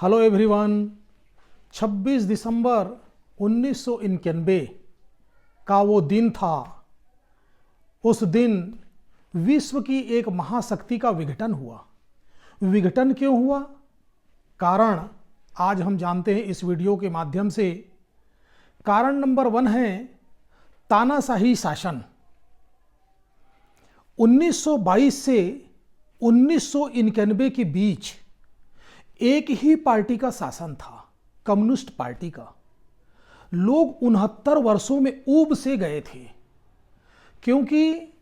Hello everyone. 26 दिसंबर 1991 का वो दिन था। उस दिन विश्व की एक महाशक्ति का विघटन हुआ। विघटन क्यों हुआ? कारण आज हम जानते हैं इस वीडियो के माध्यम से। कारण नंबर 1 है तानाशाही शासन। 1922 से 1991 के बीच एक ही पार्टी का शासन था, कम्युनिस्ट पार्टी का। लोग 69 वर्षों में ऊब से गए थे, क्योंकि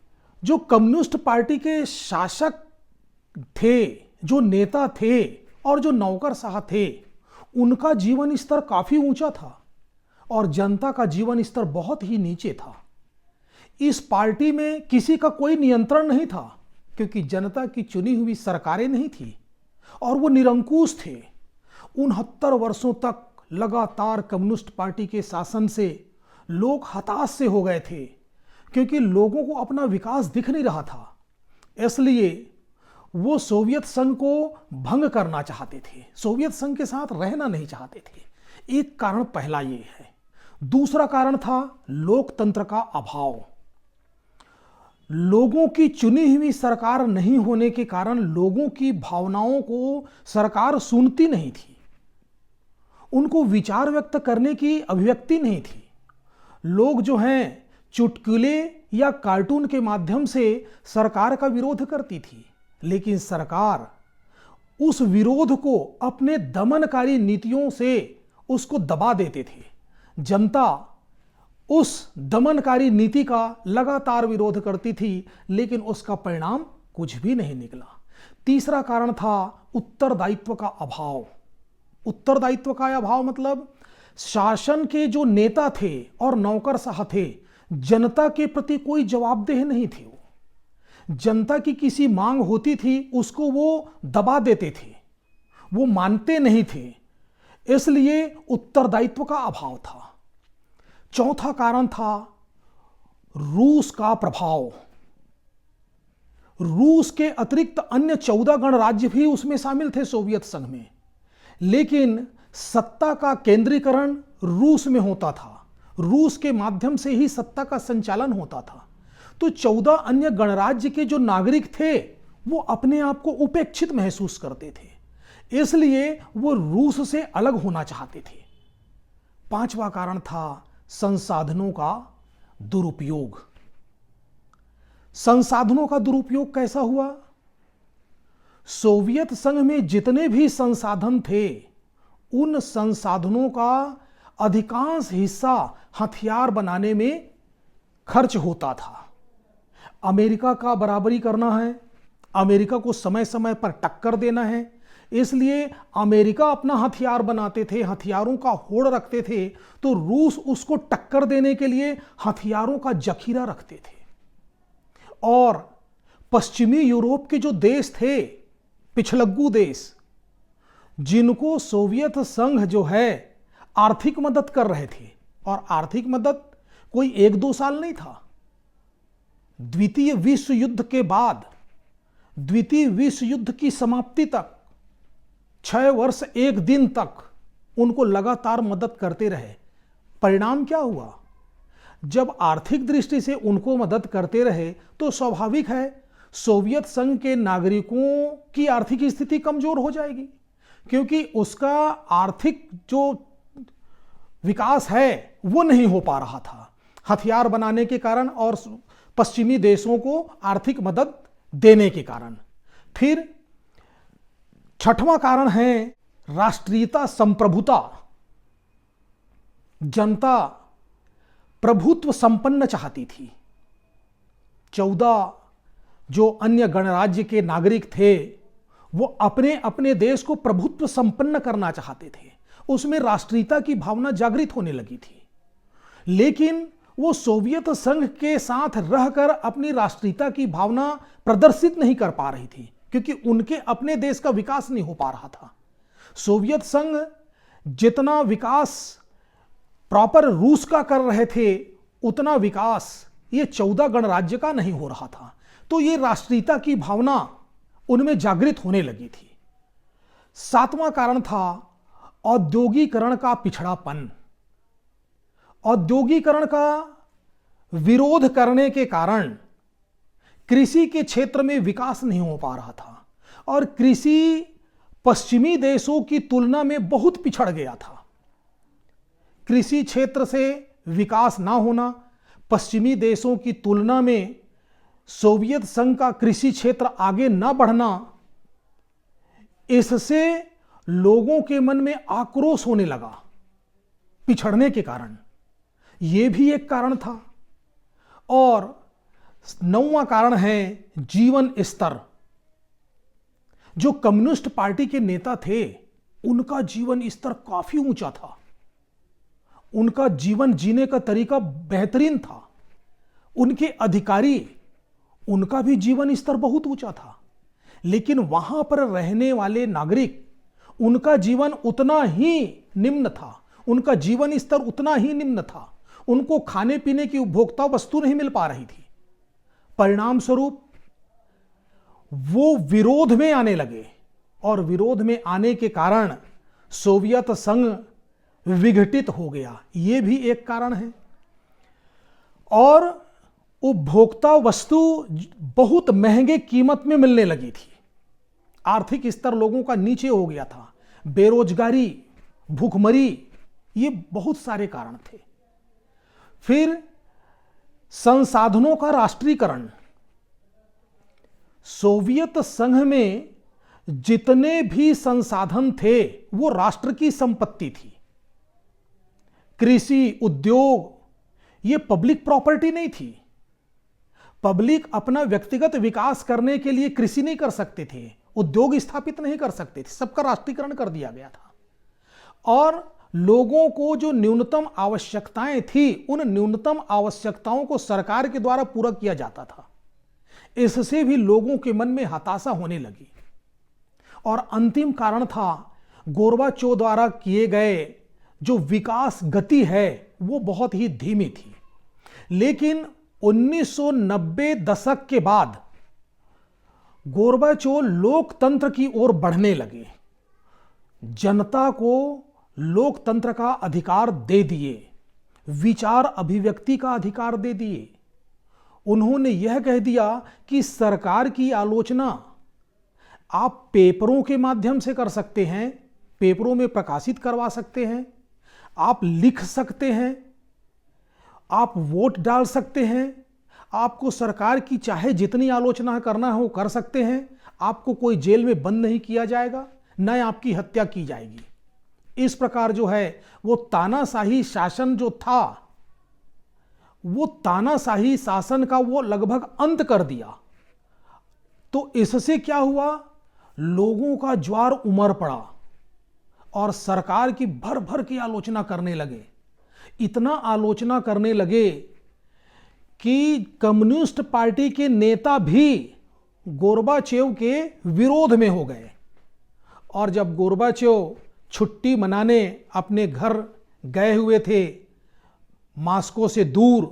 जो कम्युनिस्ट पार्टी के शासक थे, जो नेता थे और जो नौकरशाह थे, उनका जीवन स्तर काफी ऊंचा था और जनता का जीवन स्तर बहुत ही नीचे था। इस पार्टी में किसी का कोई नियंत्रण नहीं था, क्योंकि जनता की चुनी हुई सरकारें नहीं थी और वो निरंकुश थे। 69 वर्षों तक लगातार कम्युनिस्ट पार्टी के शासन से लोग हताश से हो गए थे, क्योंकि लोगों को अपना विकास दिख नहीं रहा था। इसलिए वो सोवियत संघ को भंग करना चाहते थे, सोवियत संघ के साथ रहना नहीं चाहते थे। एक कारण पहला ये है। दूसरा कारण था लोकतंत्र का अभाव। लोगों की चुनी हुई सरकार नहीं होने के कारण लोगों की भावनाओं को सरकार सुनती नहीं थी, उनको विचार व्यक्त करने की अभिव्यक्ति नहीं थी। लोग जो हैं चुटकुले या कार्टून के माध्यम से सरकार का विरोध करती थी, लेकिन सरकार उस विरोध को अपने दमनकारी नीतियों से उसको दबा देते थे। जनता उस दमनकारी नीति का लगातार विरोध करती थी, लेकिन उसका परिणाम कुछ भी नहीं निकला। तीसरा कारण था उत्तरदायित्व का अभाव। उत्तरदायित्व का अभाव मतलब शासन के जो नेता थे और नौकरशाह थे, जनता के प्रति कोई जवाबदेह नहीं थे। वो जनता की किसी मांग होती थी, उसको वो दबा देते थे, वो मानते नहीं थे। इसलिए उत्तरदायित्व का अभाव था। चौथा कारण था रूस का प्रभाव। रूस के अतिरिक्त अन्य 14 गणराज्य भी उसमें शामिल थे सोवियत संघ में, लेकिन सत्ता का केंद्रीकरण रूस में होता था। रूस के माध्यम से ही सत्ता का संचालन होता था। तो 14 अन्य गणराज्य के जो नागरिक थे वो अपने आप को उपेक्षित महसूस करते थे, इसलिए वो रूस से अलग होना चाहते थे। पांचवा कारण था संसाधनों का दुरुपयोग। संसाधनों का दुरुपयोग कैसा हुआ? सोवियत संघ में जितने भी संसाधन थे, उन संसाधनों का अधिकांश हिस्सा हथियार बनाने में खर्च होता था। अमेरिका का बराबरी करना है, अमेरिका को समय समय पर टक्कर देना है, इसलिए अमेरिका अपना हथियार बनाते थे, हथियारों का होड़ रखते थे, तो रूस उसको टक्कर देने के लिए हथियारों का जखीरा रखते थे। और पश्चिमी यूरोप के जो देश थे, पिछलग्गू देश, जिनको सोवियत संघ जो है आर्थिक मदद कर रहे थे, और आर्थिक मदद कोई 1-2 साल नहीं था। द्वितीय विश्व युद्ध के बाद, द्वितीय विश्व युद्ध की समाप्ति तक 6 वर्ष 1 दिन तक उनको लगातार मदद करते रहे। परिणाम क्या हुआ? जब आर्थिक दृष्टि से उनको मदद करते रहे, तो स्वाभाविक है सोवियत संघ के नागरिकों की आर्थिक स्थिति कमजोर हो जाएगी, क्योंकि उसका आर्थिक जो विकास है वो नहीं हो पा रहा था हथियार बनाने के कारण और पश्चिमी देशों को आर्थिक मदद देने के कारण। फिर छठवां कारण है राष्ट्रीयता संप्रभुता। जनता प्रभुत्व संपन्न चाहती थी। 14 जो अन्य गणराज्य के नागरिक थे, वो अपने अपने देश को प्रभुत्व संपन्न करना चाहते थे। उसमें राष्ट्रीयता की भावना जागृत होने लगी थी, लेकिन वो सोवियत संघ के साथ रहकर अपनी राष्ट्रीयता की भावना प्रदर्शित नहीं कर पा रही थी, क्योंकि उनके अपने देश का विकास नहीं हो पा रहा था। सोवियत संघ जितना विकास प्रॉपर रूस का कर रहे थे, उतना विकास ये 14 गणराज्य का नहीं हो रहा था। तो ये राष्ट्रीयता की भावना उनमें जागृत होने लगी थी। 7वां कारण था औद्योगिकरण का पिछड़ापन, औद्योगिकरण का विरोध करने के कारण कृषि के क्षेत्र में विकास नहीं हो पा रहा था और कृषि पश्चिमी देशों की तुलना में बहुत पिछड़ गया था। कृषि क्षेत्र से विकास ना होना, पश्चिमी देशों की तुलना में सोवियत संघ का कृषि क्षेत्र आगे ना बढ़ना, इससे लोगों के मन में आक्रोश होने लगा पिछड़ने के कारण। यह भी एक कारण था। और 9वां कारण है जीवन स्तर। जो कम्युनिस्ट पार्टी के नेता थे उनका जीवन स्तर काफी ऊंचा था, उनका जीवन जीने का तरीका बेहतरीन था। उनके अधिकारी, उनका भी जीवन स्तर बहुत ऊंचा था, लेकिन वहां पर रहने वाले नागरिक, उनका जीवन उतना ही निम्न था, उनका जीवन स्तर उतना ही निम्न था। उनको खाने पीने की उपभोक्ता वस्तु नहीं मिल पा रही थी। परिणाम स्वरूप वो विरोध में आने लगे और विरोध में आने के कारण सोवियत संघ विघटित हो गया। यह भी एक कारण है। और उपभोक्ता वस्तु बहुत महंगे कीमत में मिलने लगी थी। आर्थिक स्तर लोगों का नीचे हो गया था। बेरोजगारी, भूखमरी, ये बहुत सारे कारण थे। फिर संसाधनों का राष्ट्रीयकरण। सोवियत संघ में जितने भी संसाधन थे वो राष्ट्र की संपत्ति थी। कृषि, उद्योग, ये पब्लिक प्रॉपर्टी नहीं थी। पब्लिक अपना व्यक्तिगत विकास करने के लिए कृषि नहीं कर सकते थे, उद्योग स्थापित नहीं कर सकते थे, सबका राष्ट्रीयकरण कर दिया गया था। और लोगों को जो न्यूनतम आवश्यकताएं थी, उन न्यूनतम आवश्यकताओं को सरकार के द्वारा पूरा किया जाता था। इससे भी लोगों के मन में हताशा होने लगी। और अंतिम कारण था गोर्बाचोव द्वारा किए गए जो विकास गति है वो बहुत ही धीमी थी। लेकिन 1990 दशक के बाद गोर्बाचोव लोकतंत्र की ओर बढ़ने लगे, जनता को लोकतंत्र का अधिकार दे दिए, विचार अभिव्यक्ति का अधिकार दे दिए। उन्होंने यह कह दिया कि सरकार की आलोचना आप पेपरों के माध्यम से कर सकते हैं, पेपरों में प्रकाशित करवा सकते हैं, आप लिख सकते हैं, आप वोट डाल सकते हैं, आपको सरकार की चाहे जितनी आलोचना करना हो कर सकते हैं, आपको कोई जेल में बंद नहीं किया जाएगा, न आपकी हत्या की जाएगी। इस प्रकार जो है वो तानाशाही शासन जो था, वो तानाशाही शासन का वो लगभग अंत कर दिया। तो इससे क्या हुआ, लोगों का ज्वार उमड़ पड़ा और सरकार की भर भर की आलोचना करने लगे। इतना आलोचना करने लगे कि कम्युनिस्ट पार्टी के नेता भी गोर्बाचेव के विरोध में हो गए। और जब गोर्बाचेव छुट्टी मनाने अपने घर गए हुए थे मास्को से दूर,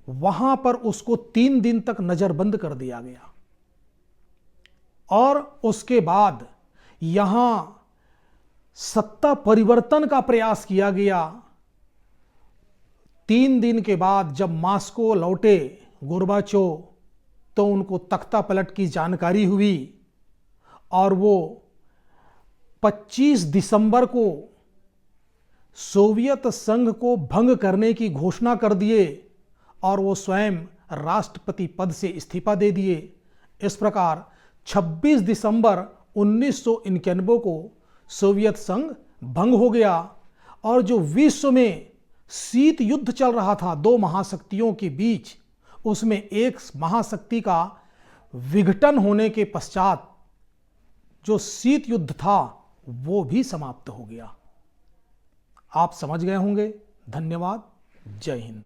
वहां पर उसको 3 दिन तक नजरबंद कर दिया गया। और उसके बाद यहां सत्ता परिवर्तन का प्रयास किया गया। 3 दिन के बाद जब मास्को लौटे गोर्बाचोव, तो उनको तख्ता पलट की जानकारी हुई और वो 25 दिसंबर को सोवियत संघ को भंग करने की घोषणा कर दिए और वो स्वयं राष्ट्रपति पद से इस्तीफा दे दिए। इस प्रकार 26 दिसंबर 1991 को सोवियत संघ भंग हो गया। और जो विश्व में शीत युद्ध चल रहा था 2 महाशक्तियों के बीच, उसमें एक महाशक्ति का विघटन होने के पश्चात जो शीत युद्ध था वो भी समाप्त हो गया। आप समझ गए होंगे। धन्यवाद। जय हिंद।